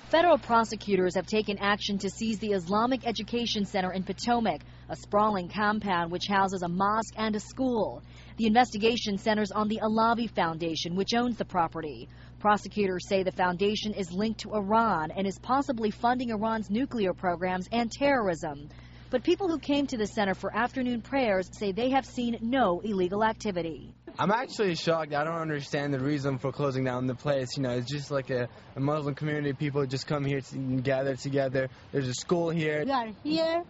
Federal prosecutors have taken action to seize the Islamic Education Center in Potomac, a sprawling compound which houses a mosque and a school. The investigation centers on the Alavi Foundation, which owns the property. Prosecutors say the foundation is linked to Iran and is possibly funding Iran's nuclear programs and terrorism. But people who came to the center for afternoon prayers say they have seen no illegal activity. I'm actually shocked. I don't understand the reason for closing down the place. You know, it's just like a Muslim community. People just come here to gather together. There's a school here. We are here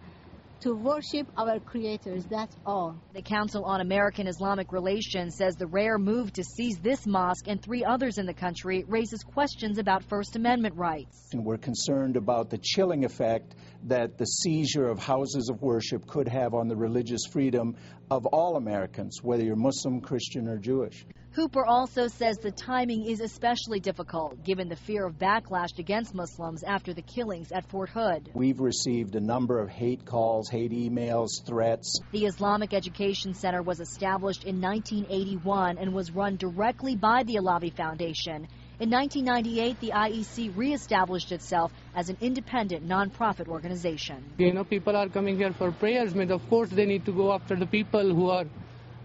to worship our creators, that's all. The Council on American Islamic Relations says the rare move to seize this mosque and 3 others in the country raises questions about First Amendment rights. And we're concerned about the chilling effect that the seizure of houses of worship could have on the religious freedom of all Americans, whether you're Muslim, Christian, or Jewish. Hooper also says the timing is especially difficult, given the fear of backlash against Muslims after the killings at Fort Hood. We've received a number of hate calls, hate emails, threats. The Islamic Education Center was established in 1981 and was run directly by the Alavi Foundation. In 1998, the IEC reestablished itself as an independent nonprofit organization. You know, people are coming here for prayers, but of course they need to go after the people who are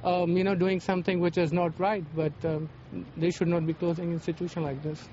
doing something which is not right, but they should not be closing an institution like this.